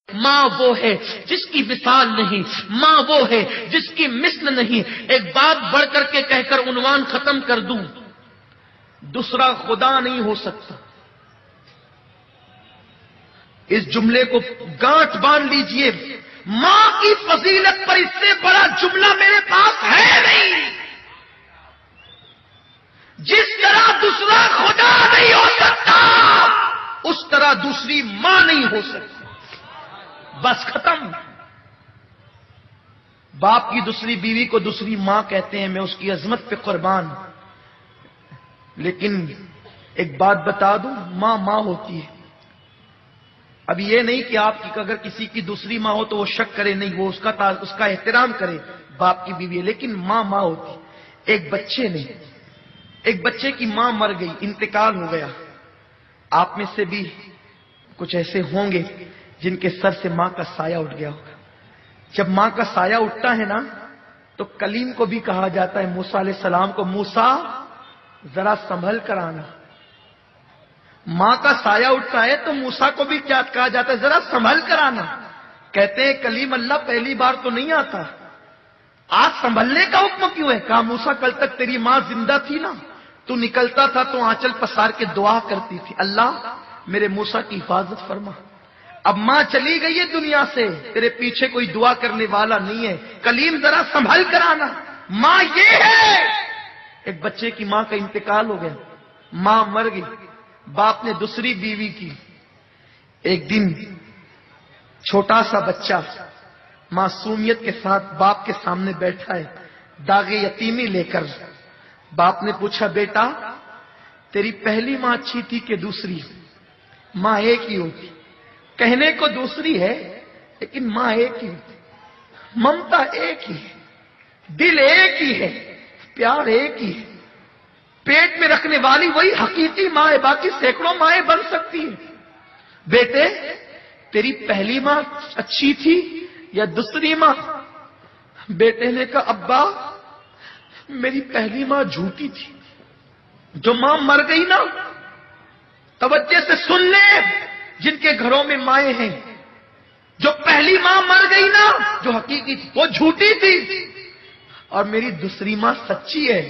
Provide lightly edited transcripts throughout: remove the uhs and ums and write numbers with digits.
ماں وہ ہے جس کی مثال نہیں، ماں وہ ہے جس کی مثل نہیں۔ ایک بات بڑھ کر کے کہہ کر عنوان ختم کر دوں، دوسرا خدا نہیں ہو سکتا۔ اس جملے کو گانٹھ باندھ لیجئے، ماں کی فضیلت پر اس سے بڑا جملہ میرے پاس ہے نہیں۔ جس طرح دوسرا خدا نہیں ہو سکتا، اس طرح دوسری ماں نہیں ہو سکتی۔ بس ختم۔ باپ کی دوسری بیوی کو دوسری ماں کہتے ہیں، میں اس کی عظمت پہ قربان۔ لیکن ایک بات بتا دوں، ماں ماں ہوتی ہے۔ اب یہ نہیں کہ آپ کی اگر کسی کی دوسری ماں ہو تو وہ شک کرے، نہیں، وہ اس کا احترام کرے، باپ کی بیوی ہے، لیکن ماں ماں ہوتی ہے۔ ایک بچے کی ماں مر گئی، انتقال ہو گیا۔ آپ میں سے بھی کچھ ایسے ہوں گے جن کے سر سے ماں کا سایہ اٹھ گیا ہوگا۔ جب ماں کا سایہ اٹھتا ہے نا تو کلیم کو بھی کہا جاتا ہے، موسیٰ علیہ السلام کو، موسیٰ ذرا سنبھل کر آنا۔ ماں کا سایہ اٹھتا ہے تو موسیٰ کو بھی کیا کہا جاتا ہے، ذرا سنبھل کر آنا۔ کہتے ہیں کلیم اللہ پہلی بار تو نہیں آتا، آج سنبھلنے کا حکم کیوں ہے؟ کہا موسیٰ کل تک تیری ماں زندہ تھی نا، تو نکلتا تھا تو آنچل پسار کے دعا کرتی تھی، اللہ میرے موسیٰ کی حفاظت فرما۔ اب ماں چلی گئی ہے دنیا سے، تیرے پیچھے کوئی دعا کرنے والا نہیں ہے، کلیم ذرا سنبھل کر آنا۔ ماں یہ ہے۔ ایک بچے کی ماں کا انتقال ہو گیا، ماں مر گئی، باپ نے دوسری بیوی کی۔ ایک دن چھوٹا سا بچہ معصومیت کے ساتھ باپ کے سامنے بیٹھا ہے، داغ یتیمی لے کر۔ باپ نے پوچھا، بیٹا تیری پہلی ماں اچھی تھی کہ دوسری؟ ماں ایک ہی ہوتی، کہنے کو دوسری ہے لیکن ماں ایک ہی ہوتی، ممتا ایک ہی ہے، دل ایک ہی ہے، پیار ایک ہی ہے۔ پیٹ میں رکھنے والی وہی حقیقی ماں ہے، باقی سینکڑوں مائیں بن سکتی ہیں۔ بیٹے تیری پہلی ماں اچھی تھی یا دوسری ماں؟ بیٹے نے کہا، ابا میری پہلی ماں جھوٹی تھی۔ جو ماں مر گئی نا، توجہ سے سن لے جن کے گھروں میں مائیں ہیں، جو پہلی ماں مر گئی نا جو حقیقی تھی وہ جھوٹی تھی، اور میری دوسری ماں سچی ہے۔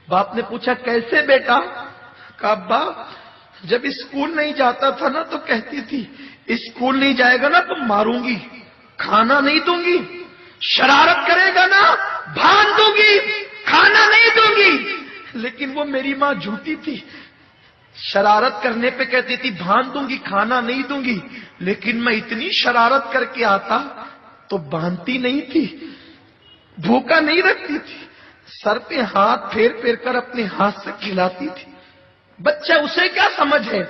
باپ نے پوچھا کیسے بیٹا؟ کہا ابا جب اسکول نہیں جاتا تھا نا تو کہتی تھی اسکول نہیں جائے گا نا تو ماروں گی، کھانا نہیں دوں گی، شرارت کرے گا نا بھان دوں گی، کھانا نہیں دوں گی۔ لیکن وہ میری ماں جھوٹی تھی، شرارت کرنے پہ کہتی تھی بھان دوں گی، کھانا نہیں دوں گی، لیکن میں اتنی شرارت کر کے آتا تو باندھتی نہیں تھی، بھوکا نہیں رکھتی تھی، سر پہ ہاتھ پھیر پھیر کر اپنے ہاتھ سے کھلاتی تھی۔ بچہ اسے کیا سمجھ ہے؟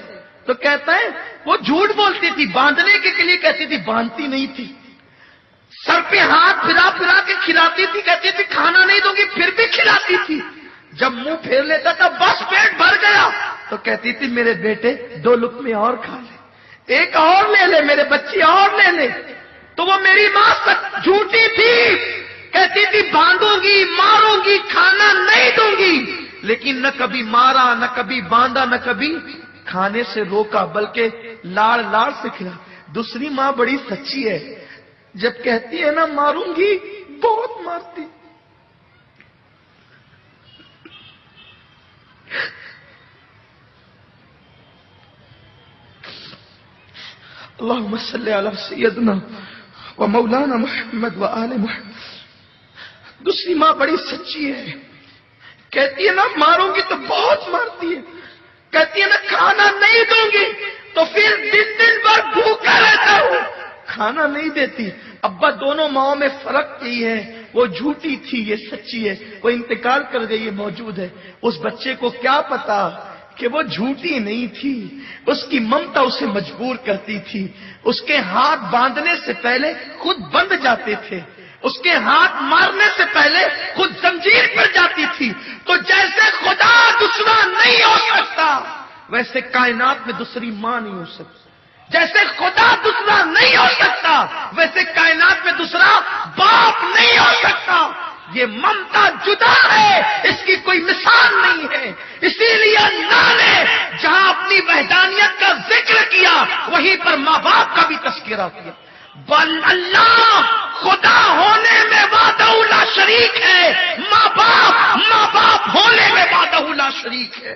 تو کہتا ہے وہ جھوٹ بولتی تھی، باندھنے کے لیے کہتی تھی، باندھتی نہیں تھی، سر پہ ہاتھ پھرا پھرا کے کھلاتی تھی، کہتی تھی کھانا نہیں دوں گی، پھر بھی کھلاتی تھی۔ جب منہ پھیر لیتا تھا بس پیٹ بھر گیا تو کہتی تھی میرے بیٹے 2 لقمے اور کھا لے، ایک اور لے لے، میرے بچے اور لے لے۔ تو وہ میری ماں جھوٹی تھی، کہتی تھی باندھوں گی، ماروں گی، کھانا نہیں دوں گی، لیکن نہ کبھی مارا، نہ کبھی باندھا، نہ کبھی کھانے سے روکا، بلکہ لاڑ لاڑ سے کھلا۔ دوسری ماں بڑی سچی ہے، جب کہتی ہے نا ماروں گی بہت مارتی۔ اللہم صلی علی سیدنا و مولانا محمد و آل محمد۔ دوسری ماں بڑی سچی ہے، کہتی ہے نا ماروں گی تو بہت مارتی ہے، کہتی ہے نا کھانا نہیں دوں گی تو پھر دن بھر بھوکا رہتا ہوں، کھانا نہیں دیتی۔ ابا دونوں ماؤں میں فرق یہی ہے، وہ جھوٹی تھی، یہ سچی ہے، وہ انتقال کر گئی، یہ موجود ہے۔ اس بچے کو کیا پتا کہ وہ جھوٹی نہیں تھی، اس کی ممتا اسے مجبور کرتی تھی۔ اس کے ہاتھ باندھنے سے پہلے خود بندھ جاتے تھے، اس کے ہاتھ مارنے سے پہلے خود زنجیر پر جاتی تھی۔ تو جیسے خدا دوسرا نہیں ہو سکتا ویسے کائنات میں دوسری ماں نہیں ہو سکتی، جیسے خدا دوسرا نہیں ہو سکتا ویسے کائنات میں دوسرا باپ نہیں ہو سکتا۔ یہ ممتا جدا ہے، اس کی کوئی مثال نہیں ہے۔ اسی لیے اللہ نے جہاں اپنی وحدانیت کا ذکر کیا وہیں پر ماں باپ کا بھی تذکرہ تذکرہ آتی ہے، بل اللہ خدا ہونے میں وحدہ لا شریک ہے، ماں باپ ہونے میں وحدہ لا شریک ہے۔